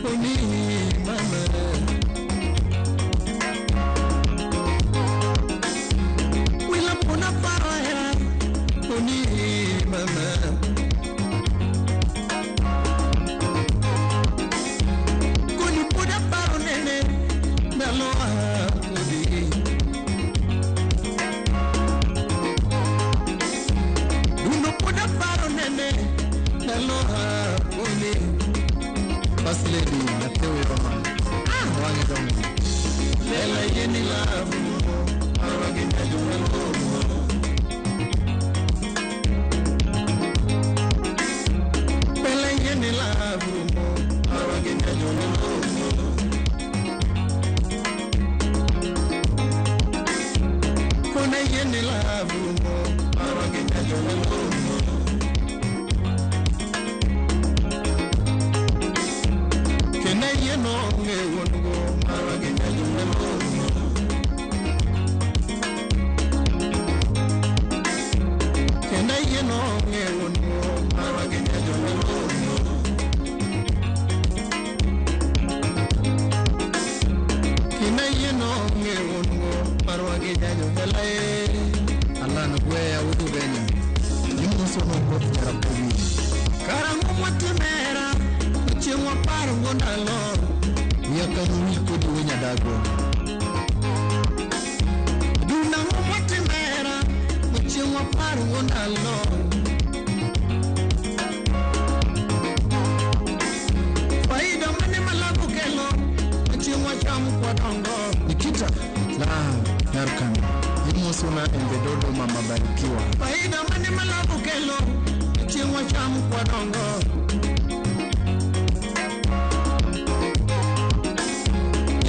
Oni mama Wila puna para Oni mama Kuni puna para nene Naloa kudi Uno puna para nene Naloa kudi First lady, Natewe Roman. Wangi dongi. Lela yeni lavu, Ramogi na Jothumbewa. Lela yeni lavu, Ramogi na Jothumbewa. Kona yeni lavu, Ramogi na Jothumbewa. Allah na gwea wudu benya Yumu sono kofu Ramogi Karangu mwatimera Uchimwa paru ngondalo Yakanu wiko di wenya dago Duna mwatimera Uchimwa paru ngondalo Faida mani malabu kelo Uchimwa chamu kwa dongo Nikita la Yarkan Suna embedodo mama barikiwa Faida mani malabu kelo Chimwa chamu kwa dongo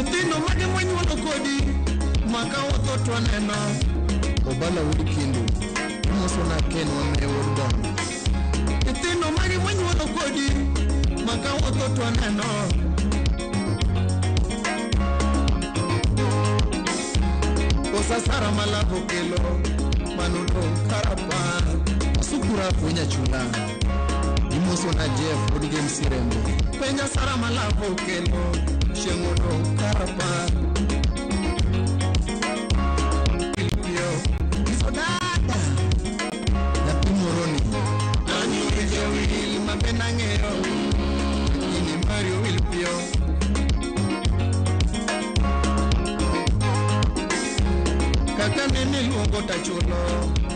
Itino madi mwenye walokodi Maka watoto neno Obala wudi kindu Suna ken wane wudon Itino madi mwenye walokodi Maka watoto neno Sasara malabu kelo Manudo karapa Sukura punya chula Imoso na Jeff Odige msirembe Penya sara malabu kelo Shengodo karapa Ilipio Isodada Na pimoroni Nani ujewi Mapena ngeo Ini Mario Ilipio Kaka nene luongo tachulo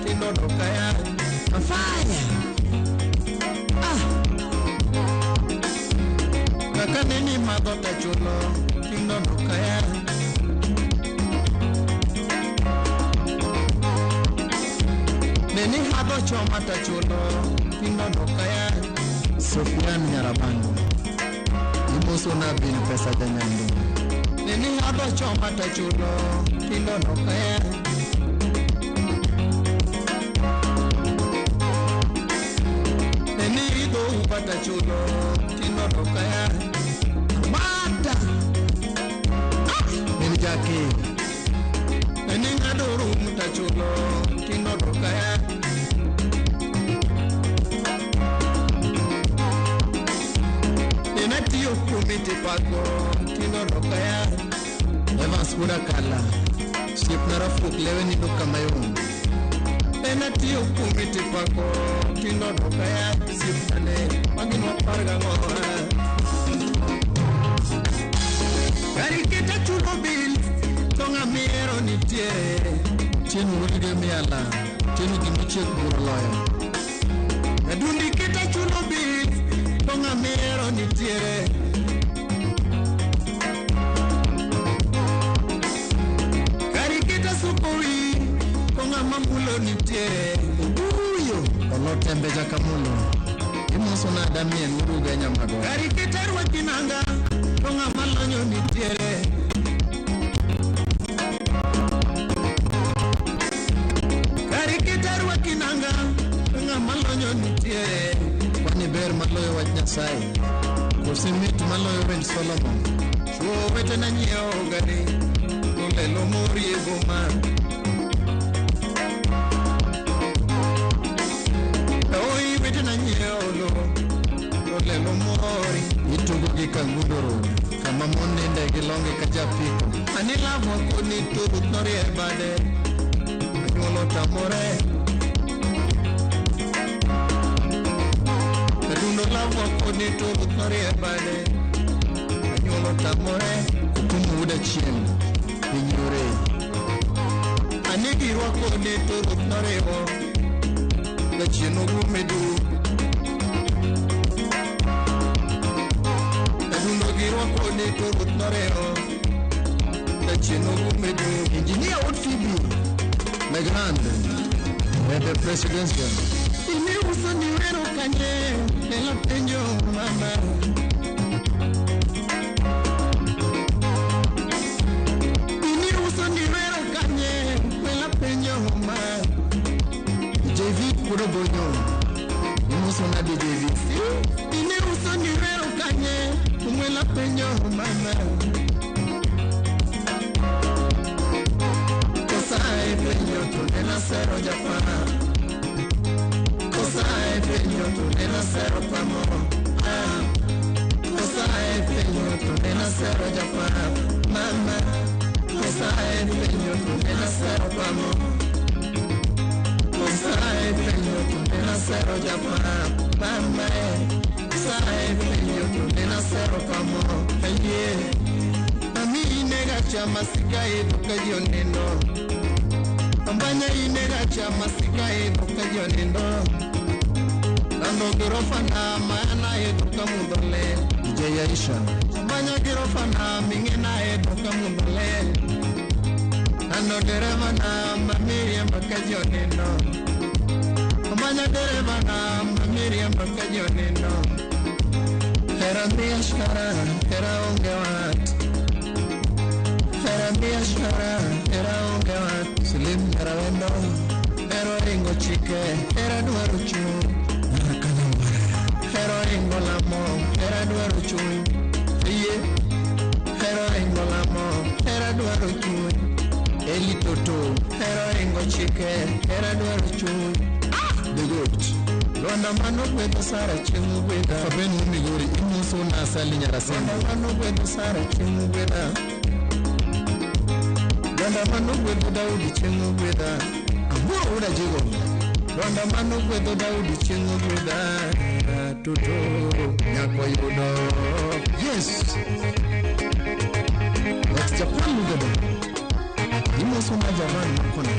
Tinodo kaya Afanya Kaka nene madho tachulo Tinodo kaya Nene hadho choma tachulo Tinodo kaya Sofian Nyarabando Imoso na bin pesa janyandu Nene hadho choma tachulo Tinodo kaya Upata chulo Tinodo kaya Mata Nini jaki Nini ngaduru muta chulo Tinodo kaya Nina tiyo kumiti pako Tinodo kaya Evans muda kala Ship narafuk lewe nido kamayon Nina tiyo kumiti pako Tinodo kaya Sipane Magin waparga ngoha Kariketa chulo bil Tonga miero ni tiere Chenu wulige miala Chenu gimichek burloyo Nadundi kita chulo bil Tonga miero ni tiere Kariketa supuri Tonga mamulo ni tiere Uyo Olotembe jakamulo Imoso na damien uruga nyamago Kariketa ruwa kinanga Tonga malonyo ni tiere Kariketa ruwa kinanga Tonga malonyo ni tiere Wani ber maloyo wach Nyasaye Kosimit maloyo wen Solomon Chuo wete na nyeo gari Lelo mori e goma Oi wete na nyeo lo Lelo mori Tugo gi kangudoro kama mon ninde gi longe ka japiko. Ani lavo koni turut norie bade anyuolo tamore. Kadundo lavo koni turut norie bade anyuolo tamore. Kumuda chien pinyore. Ani girwa koni turut norewo da chien ogumedu. Giro kone turut noreo da chino gumedu. Engineer would Phoebe Legrande and the presidential. Ini uso ni wero kanye nela penjo mama. Ini uso ni wero kanye nela penjo mama. JV kuro bonyo. Imuso na de JV. Ini uso ni wero kanye Mwela penyo mama. Cosa hai penyo tu nella sero Japana. Cosa hai penyo tu nella sero pamo. Cosa hai penyo tu nella sero Japana. Mama. Cosa hai penyo tu nella sero pamo. Cosa hai penyo tu nella sero Japana. Mama. Sai penyo tu nena sero pamo aye ami inega chama sikai duka yonendo ambanya inega chama sikai duka yonendo nando girofana mana eduka mundole je Aisha ambanya girofana mingena eduka mundole nando derevana mamiria makajonendo ambanya derevana mamiria makajonendo. Era biashara, era ongewat. Era biashara, era ongewat. Slim era wendo, era ringo chike, era duaruchu. Era ringo lamo, era duaruchu. Iye, era ringo lamo, era duaruchu. Eli toto, era ringo chike, era duaruchu. The goat. Rwanda mano kwetu sara chimu gweda. Fabeni umigori imuso na asali nyarasema. Rwanda mano kwetu sara chimu gweda. Rwanda mano kwetu Daudi chimu gweda. Amburo uda jigo. Rwanda mano kwetu Daudi chimu gweda. Tuto nyakwa yudo. Yes. That's Japan mugado. Imuso na Japan mkona.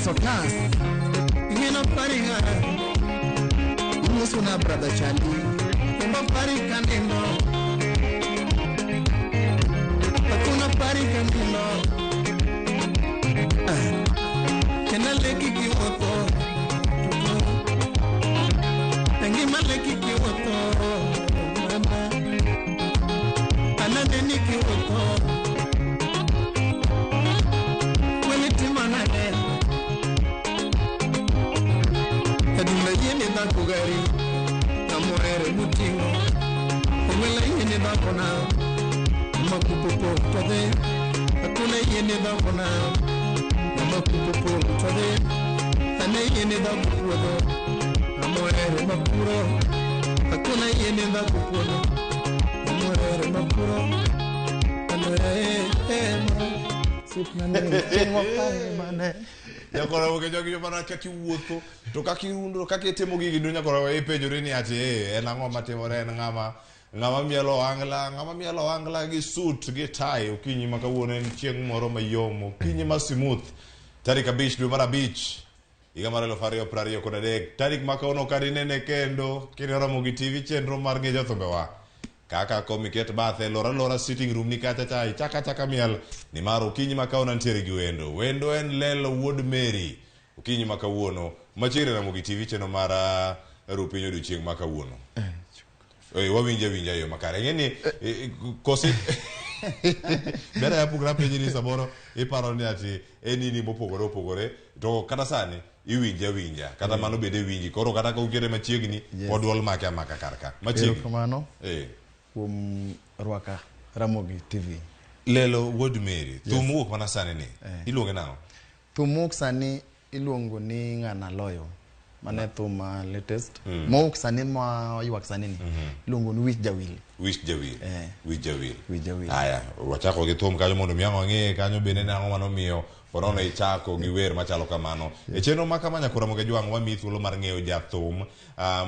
Sotas, ingeno paringa, imusuna brother Charlie, kumba parika nino, akuna parika nino, kena leki kiwoto, tengima leki kiwoto, ananeni kiwoto, Kugari, Namoere Mutingo, Umela Yene Bakona, Makupo Tode, Akuna Yene Bakona, Namakupo Tode, Tane Yene Bakupo, Namoere Makuro, Akuna Yene Bakupo, Namoere Makuro, Namoere Yakora woke jogi mana kaki wuotho to kaki rundo kaki temo gigi dunya kora e pejore ni ati en ang'o matimore en ng'ama mielo angla gi suit gi tie okinyi ma kawuono en chieng' moro mayom okinyi ma smooth tarik 5 dwe mar 5 higa mar 2023 tarik ma kawuono karinene kendo kine Ramogi TV chenro mar nge Jothumbewa kaka komiket bathe lora sitting room ni kacha chai chaka miel ni maro okinyi ma kawuono ntiere gi wendo en Lelo wuod Mary okinyi ma kawuono machire Ramogi TV cheno mar rupinyo odiochieng' ma kawuono wawinja yo makare ng'eni kosi bera ya pugra penji ni samoro iparo ni ati enini mopogore to kata sani iwinja kata mano bede winji koro kata ka ukere machiegni odwol make amaka karka machiegni kamano kuom rwaka Ramogi TV. Lelo wuod Mary. Thum wuok mana sani ni. Iluonge nang'o? Thum wuok sani iluongo ni ng'ana loyo. Mane thum latest. Wuok sani ma ywak sani ni. Iluongo ni wich jawil. Wich jawil. Wich jawil. Wich jawil. Aya, wachako gi thum kanyo mondo miyango ng'e kanyo bende nang'o mano miyo Orono ichako gi wer machalo kamano. E chenro ma kama nyaka Ramogi jwang' wamiyi thuolo mar ng'eyo jathum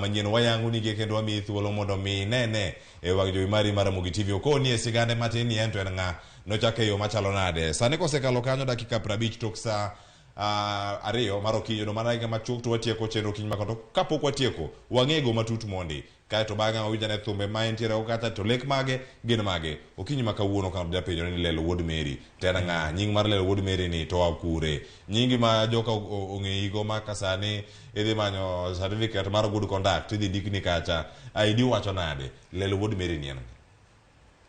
manyien wayango nige kendo wamiyi thuolo mondo mi nene e wang' jowi mari mar Ramogi TV. Okoni e sigande matin ni en to en ng'a nochako e yo machalo nade. Sani kosekalo kanyo dakika 50 tok sa ariyo mar okinyi no mana higa machuok to watieko chenro okinyi makoto kapok watieko wang'ego matut mondi kaeto bang'e wawinjane thumbe ma entiere go kata to lek mage gin mage okinyi ma kawuono kama japenjore ni Lelo wuod Mary to en ng'a nying mar Lelo wuod Mary ni to akure nyingi ma joka ong'eyigo ma kasani idhi manyo certificate mar good conduct idhi ndikni kacha ID wacho nade Lelo wuod Mary ni en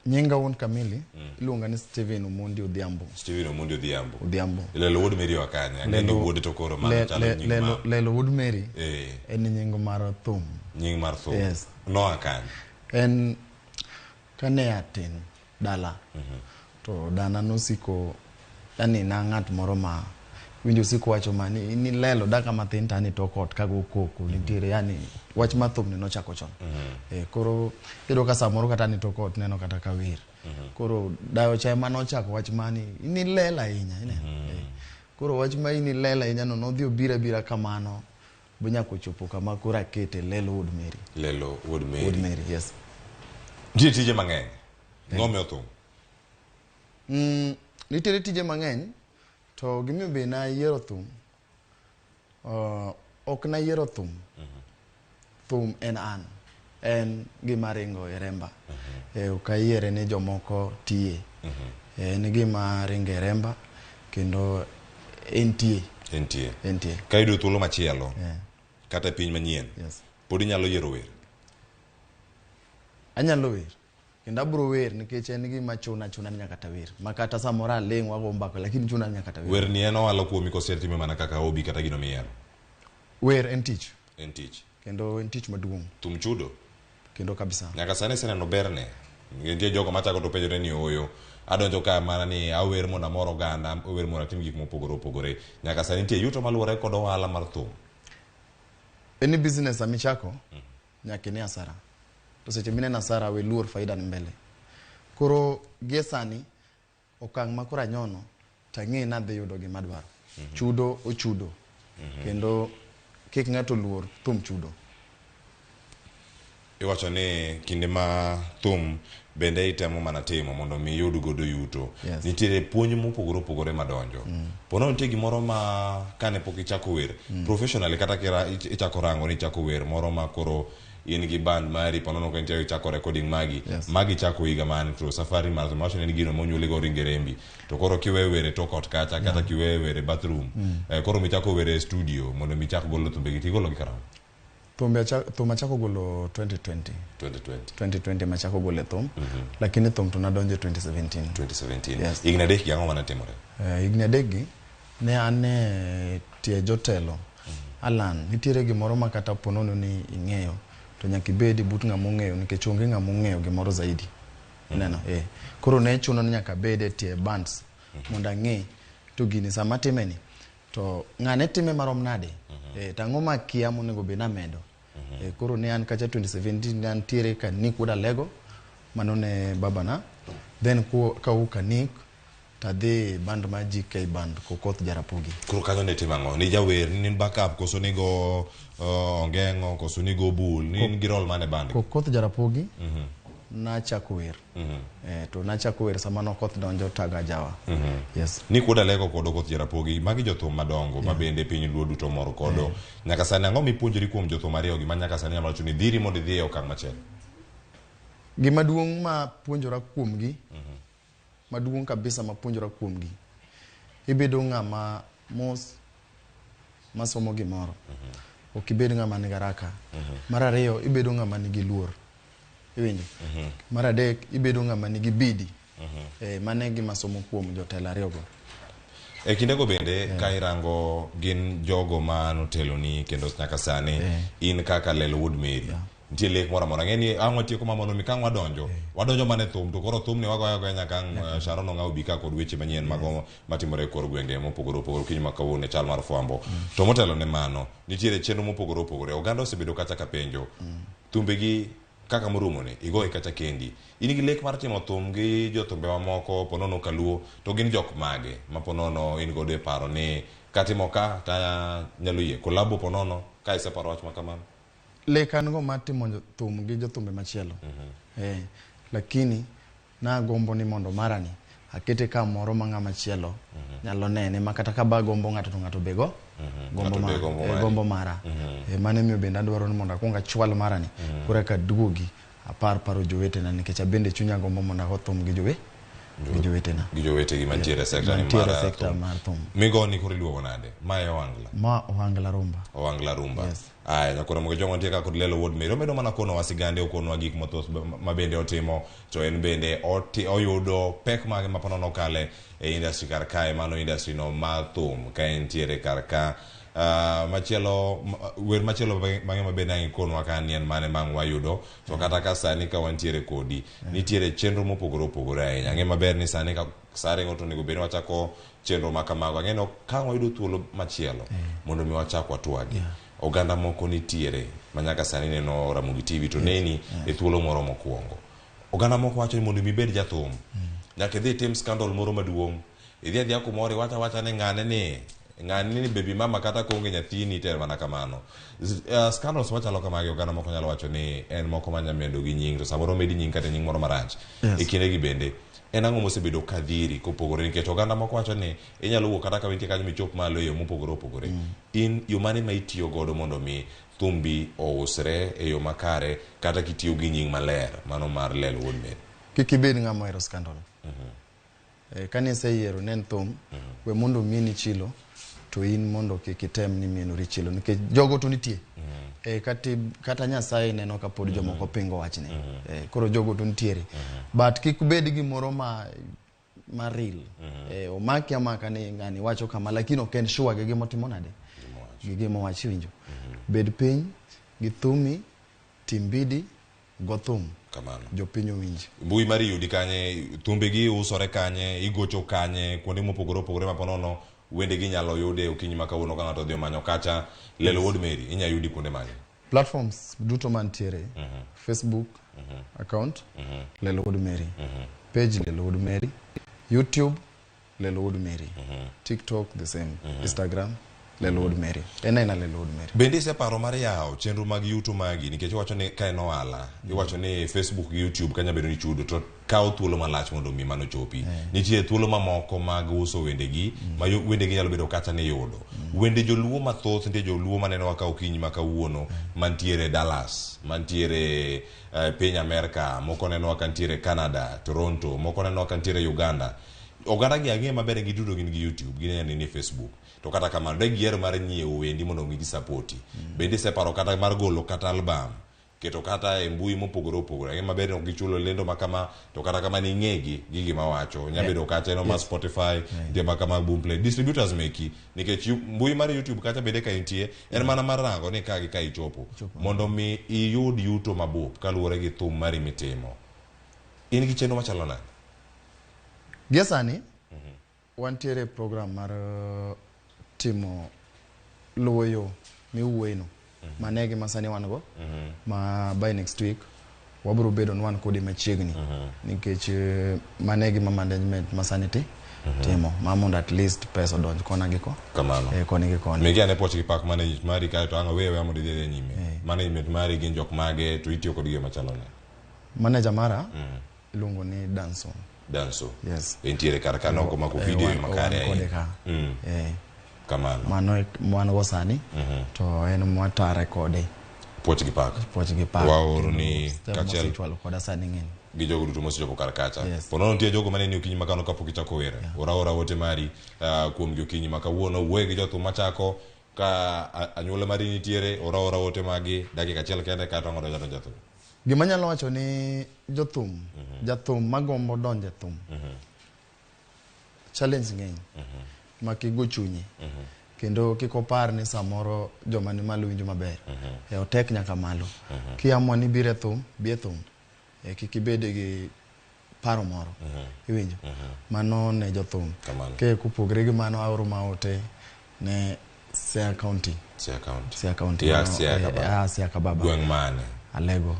nyinga wuon kamili iluonga ni Steven Omondi Odhiambo. Steven Omondi Odhiambo. Odhiambo. Lelo wuod Mary wakanya ng'eni wuod to koro mana chalo nying ma Lelo wuod Mary en nying mar thum. Nying mar thum. Yes. No akanya. En kane atin dala. To dana nosiko yani na ng'at moro ma winjo siko wacho mani ni Lelo daka mathin tani to kot kago koko nitiere yani wach mathum ne nochako chon. Koro iro ka samoro kata ni to kot neno kata ka wir. Koro dayo cha ema nochako wach mani ni lela ahinya koro wach ma ni lela ahinya no nodhi obira kamano bunya kochopo kama kora kete Lelo wuod Mary. Lelo wuod Mary. Wuod Mary, yes. Nitie tije mang'eny. Ng'ome othum. Nitie tije mang'eny to gimiyo be na yiero thum. Ok na yiero thum. Thum en an. En gima ringo e remba. Ok ayiere ni jomoko tiye. En gima ringo e remba kendo entie. Entie. Ka yudo thuolo machielo. Kata piny manyien. Yes. Pod inyalo yiero wer. Anyalo wer. Kendo abro wer nikech en gima chuna nyaka ta wer. Makata samoro aling' wago mbako lakini chuna nyaka ta wer. Wer ni en ohala kuomi koser time mana kaka hobi kata gino miyiero. Wer en tich. En tich. Kendo en tich maduong'. Thum chudo. Kendo kabisa. Nyaka sani seneno berne. Nitie jogo machako to penjore ni oyo. Adonjo ka mana ni awer mondo amoro oganda, awer mondo atim gik mopogore opogore. Nyaka sani nitie yuto maluwore kod ohala mar thum. Any business amichako nyaka ni asara. To seche mine nasara we luor faida ni mbele. Koro gie sani okang' ma kora nyono tang'e na dhi yudo gima dwaro. Chudo o chudo. Kendo kik ng'ato luor thum chudo. Iwacho ni kinde ma thum bende itemo mana timo mondo mi yud godo yuto. Yes. Nitiere puonj mopogore opogore madonjo. Pono nitie gimoro ma kane pok ichako wer professionally kata kira ichako rango ni ichako wer moro ma koro in gi band mari pono no kente ichako recording magi. Yes. Magi chako higa man to safari mar ma ni gino monyuole go ringerembi. To koro kiwe were to kot kacha kata kiwe were bathroom. Koro michako were studio mondo michako golo thumbe gi tigolo gi karamo. Thum achako golo 2020 machako golo thum. Lakini thum tunadonje 2017. Yes. Igna dek gi ang'o mana timore? Igna dek gi ne ane tie jotelo. Alan nitiere gimoro ma kata ponono ni ing'eyo to nyaka ibedi but ng'amo ng'eyo nikech onge ng'amo ng'eyo gimoro zaidi. Neno koro ne chuno ni nyaka bede tie bands mondo ang'e to gini sama timeni to ng'ane time marom nade. Tang'o makia monego be na medo. Koro ne an kacha 2017 ne antiere kanik wuod Alego mano ne babana. Then ka kanik tadhi band ma GK band Kokoth Jarapogi. Kuro kanyo ne timang'o? Ni jawer, ni backup, koso ni go Ongeng'o, koso ni go Bull, ni girol mane band? Kokoth Jarapogi nachako wer. To nachako wer sama Okoth donjo taga jawa. Yes. Ni wuod Alego kod Okoth Jarapogi, magi jothum madongo ma bende piny luo duto moro kodo. Nyaka sani ang'o mipuonjori kuom jothum ariyo gi ma nyaka sani nyalo wacho ni dhiri mondo idhi e okang' machielo? Gima duong' ma puonjora kuomgi maduong' kabisa mapuonjora kuomgi. Ibedo ng'ama mos masomo gimoro. Ok ibed ng'ama ni garaka. Mar ariyo ibedo ng'ama nigi luor. Iwinjo? Mar adek ibedo ng'ama nigi bidi. Mane gima somo kuom jotelo ariyo go. E kinde go bende ka irango gin jogo ma notelo ni kendo nyaka sani in kaka Lelo wuod Mary. nitie lek moro amora ng'eni ang'o tieko mamono mi kang wadonjo mane thum to koro thum ni wagoyo goya nyaka Sharon Ong'aw bi ka kod weche manyien mago matimore e kor gwenge mopogore opogore kiny ma kawuono e chal mar fwambo to motelo ne mano nitiere chenro mopogore opogore oganda osebedo kacha ka penjo thumbegi kaka morumo ni igoye kacha kendi in gi lek mar timo thum gi jothumbewa moko ponono kaluo to gin jok mage ma ponono in godo e paro ni katimo ka ta nyalo yie kolabo ponono ka iseparo wach makamano lek an go matimo thum gi jothumbe machielo lakini na gombo ni mondo marani akete ka moro ma ng'ama chielo nyalo nene ma kata ka ba gombo ng'ato to ng'ato bego gombo mara mane miyo bende adwaro ni mondo akwonga chwal marani kura ka duogi paro jowetena nikech abende chunya gombo mondo ako thum gi jowetena gi jowetegi mantiere sekta mar thum migoni koro iluongo nade ma e Ohangla Rumba yes. Aya nyakoro mogo jongo ntie ka kod Lelo wuod Mary omedo mana kono wasigande okono gik mathoth ma bende otimo to en bende oyudo pek mage ma ponono kale e industry kar kae mano industry no ma thum ka entiere kar ka machielo wer machielo bang'e ma bende ang'i konwa ka nien mane bang' wayudo to kata ka sani ka wantiere kodi nitiere chenro mopogore opogore ahinya ang'e maber ni sani ka sare ng'oto onego bed ni wachako chenro ma kamago ang'e no ka wayudo thuolo machielo mondo mi wachak watwagi oganda moko nitiere manyaka sani neno Ramogi TV to neni e thuolo moro mokwongo oganda moko wacho ni mondo mi bed jathum nyaka idhi tim scandal moro maduong' idhi adhiya kumoro wacha ne ng'ane ni baby mama kata konge nyathini ter mana kamano scandals machalo kamagi oganda moko nyalo wacho ni en moko manyamedo gi nying to samoro medi nying kata nying moro marach e kinde gi bende en ang'o mosebedo kadhiri kopogore nikech oganda moko wacho ni inyalo wuok kata ka wintie kanyo michop malo e yo mopogore opogore in yo mane ma itiyo godo mondo mi thumbi ousre e yo makare kata kitiyo gi nying maler mano mar Lelo wuod Mary kik ibed ng'ama ohero scandal kane iseyiero nen thum we mondo mieni chilo to in mondo kik item ni mienori chilo nikech jogo to nitie kata Nyasaye neno ka pod jomoko pingo wachne koro jogo to nitiere but kik bed gimoro ma real omaki amaka ni ng'ani wacho kama lakini ok en sure gi gimotimo nade gi gimowachi winjo bed piny gi thumi timbidi go thum kamano jopiny owinji mbui mari yudi kanye thumbegi usore kanye igocho kanye kuonde mopogore opogore ma ponono wende gi nyalo yude okinyi ma kawuono ka ng'ato odhi manyo kacha Lelo wuod Mary inya yudi kuonde mage platforms duto mantiere Facebook account Lelo wuod Mary page Lelo wuod Mary YouTube Lelo wuod Mary TikTok the same Instagram Lelo wuod Mary Lelo wuod Mary bende iseparo mar yawo chenro mag yuto magi nikech iwacho ni ka en ohala iwacho ni Facebook gi YouTube kanya bedo ni chudo to kawo thuolo malach mondo mi mano chopi nitie thuolo mamoko mag uso wendegi ma wendegi nyalo bedo kacha ni yudo wende joluo mathoth nitie joluo maneno waka okinyi ma kawuono mantiere Dallas mantiere piny Amerika moko neno waka ntiere Canada Toronto moko neno waka ntiere Uganda oganda gi ang'e maber gi tudo gin gi YouTube gin ni Facebook to kata kamano de gier mar nyiewo wendi mondo mi gisapoti bende separo kata mar golo kata album keto kata e mbui mopogore opogore ang'e maber no gichulo lendo makama to kata kama ni ng'egi gi gima wacho nyabedo kacha eno ma Spotify de makama Boomplay distributors meki nikech mbui mar YouTube kacha bende ka intie en mana mar rango ni ka gi ka ichopo mondo mi iyud yuto mabup kaluwore gi thum mari mitimo in gi chenro machalo nade Gesani wantiere program mar timo luwo yo miwuoyeno manegi masani wan go ma by next week wabro bedo wan kodi machiegni nikech manegi ma management masani timo ma mondo at least pesa donj kona gi ko kamano koni gi koni megi ane poch gi pak management mari ka to anga wewe amo dide nyime management mari gin jok mage to itiyo kod gi machalo ne manager mara iluongo ni Danso yes entiere kar kanoko mako video makare kamano mano go sani to en mwatare kode poch gi pak waoro ni kachel chwalo koda sani ng'en gi jogo duto mosechopo kar kacha ponono nitie jogo mane ni okinyi makano kapok ichako were ora wote mari kuom okinyi makawuono wuoye gi jothum machako ka anyuola mari nitiere ora wote magi dakika achiel kende kata ng'odo jothum gima nyalo wacho ni jathum magombo donje thum challenge ng'eny makigo chunyi kendo kikopar ni samoro joma ni malo winjo maber otek nyaka malo kiamua ni bire thum bie thum kikibede gi paro moro iwinjo mano ne jothum ke kupogre gi mano aoro maote ne Siaya County Siaya Kababa gweng mane Alego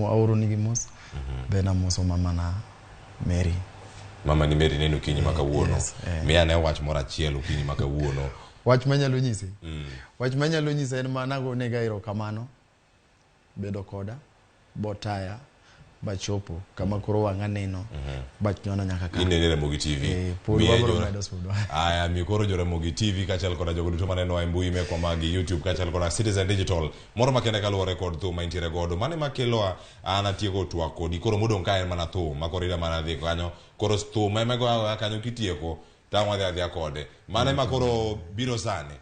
aoro nigi mos bena moso mama na Mary neno kinyi makawuono miya ne wach moro achiel okinyi makawuono wach manyalo nyise wach manyalo nyise en mana go nega erokamano bedo koda botaya bachopo kama koro wanga neno bachnyono nyaka ka inene Ramogi TV aya mi koro Ramogi TV kachal koda jogo duto maneno e mbui me kwa magi YouTube kachal koda Citizen Digital moro makende kaluwore kod thum maintiere godo mane makelo ana tieko twak kodi koro modong ka en mana thum makorida mana dhi kanyo koro thum emego kanyo kitieko tangwa dhi kode mane makoro biro sane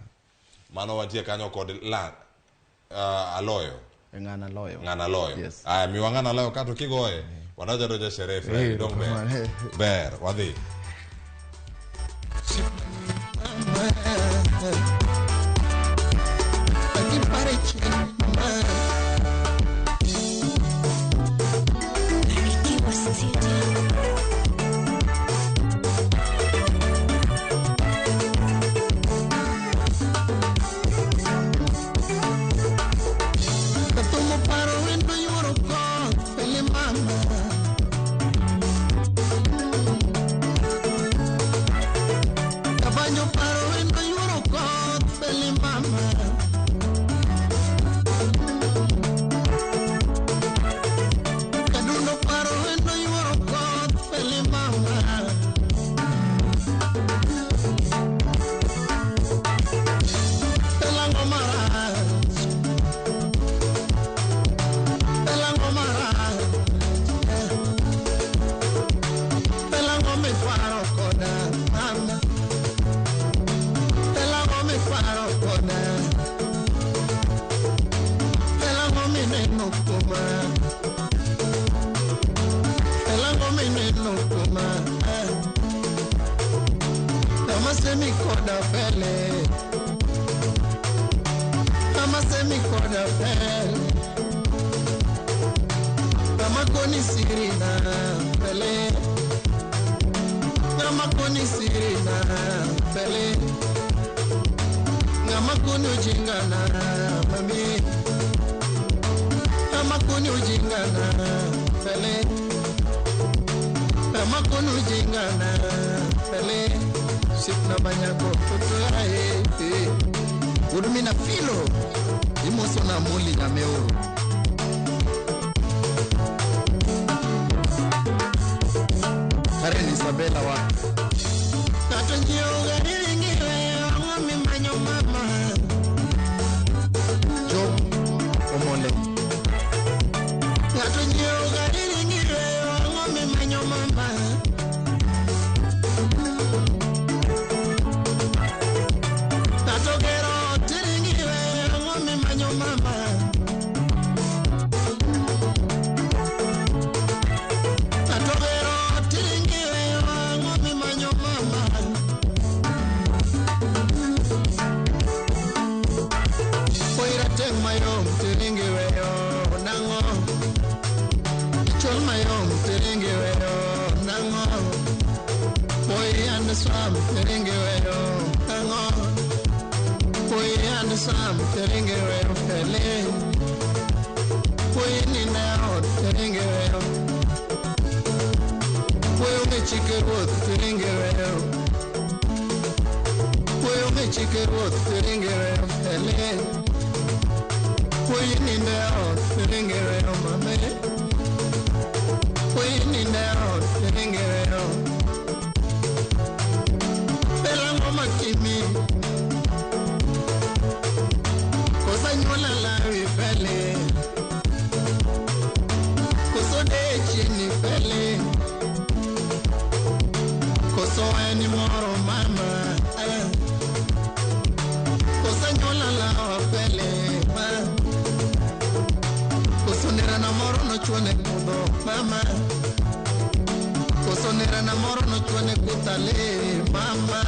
mano watie kanyo kod aloyo ngana loyo aya mi wangana loyo kato kigoye wanaja doja sherefe dong ber wadhi Urumina filo imoso na muli na meoro Karen Isabella wa Katonjio garingiwe ngami manyo mama Job Omole Katonjio garingiwe ngami manyo mama Sam teringero fele Kweni nao teringero Kweni chikero teringero Kweni chikero teringero fele Kweni nao teringero mame Kweni nao teringero Bela ngoma kimi Nyola la fele Koso de chini fele Koso eni moro mama Koso nyola la fele Koso nera na moro no chwane kudo mama Koso nera na moro no chwane kutale mama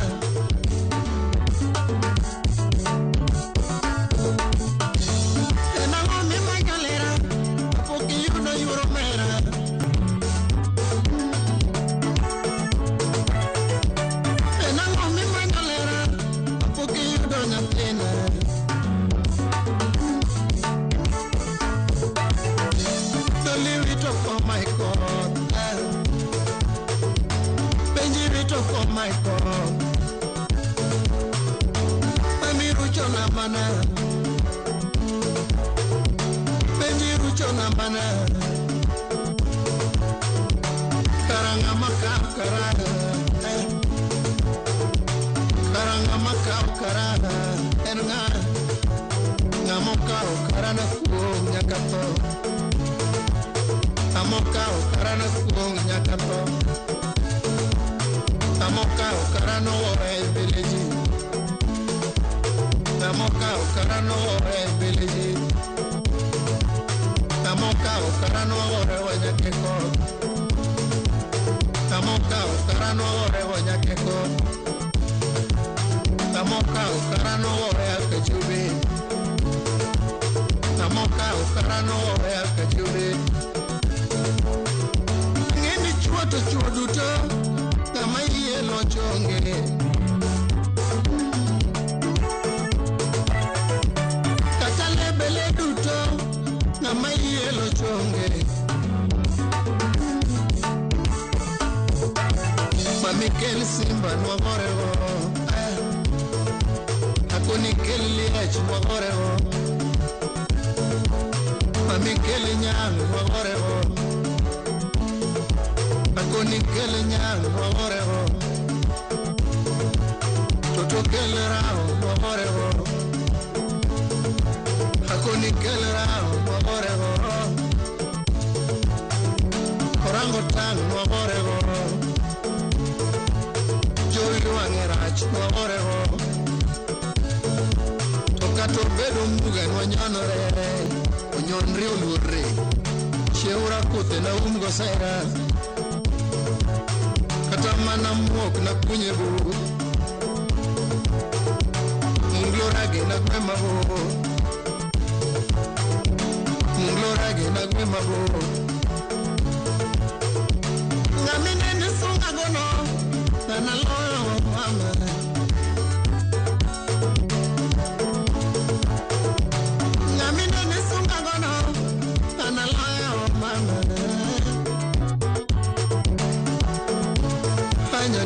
no ko mai ko Ami rucho na mana Benji rucho na mana Karanga makam karanga Karanga makam karanga Enga Ngamokao karana kuong nyakato Amokao karana kuong nyakato Amokao karano ore beleji Amokao karano ore beleji Amokao karano ore wanyakeko Amokao karano ore wanyakeko Amokao karano ore akajubi Amokao karano ore akajubi Ngeni chuo duto Kama yelo chonge Katale bele duto Kama yelo chonge Mamikel simba nwagorego Hakuni liech nwagorego Mamikel nyang nwagorego Hakuni nyang nwagorego Toto rao nwagorego Hakuni rao nwagorego Korango tang nwagorego Joyu angerach nwagorego Tokato bedo mbuga nwanyonore Onyonri ulurri Sheura kute na umgo saira Kata mana muok na kunye bu Munglorage na gwema bu Munglorage na gwema bu Ngamine nisunga gono Na loyo mama Ngamine nisunga gono Na loyo mama Fanya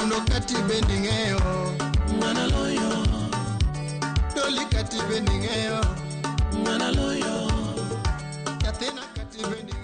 nuno kati bendingeyo manaloyo doli kati bendingeyo manaloyo katena kati bendingeyo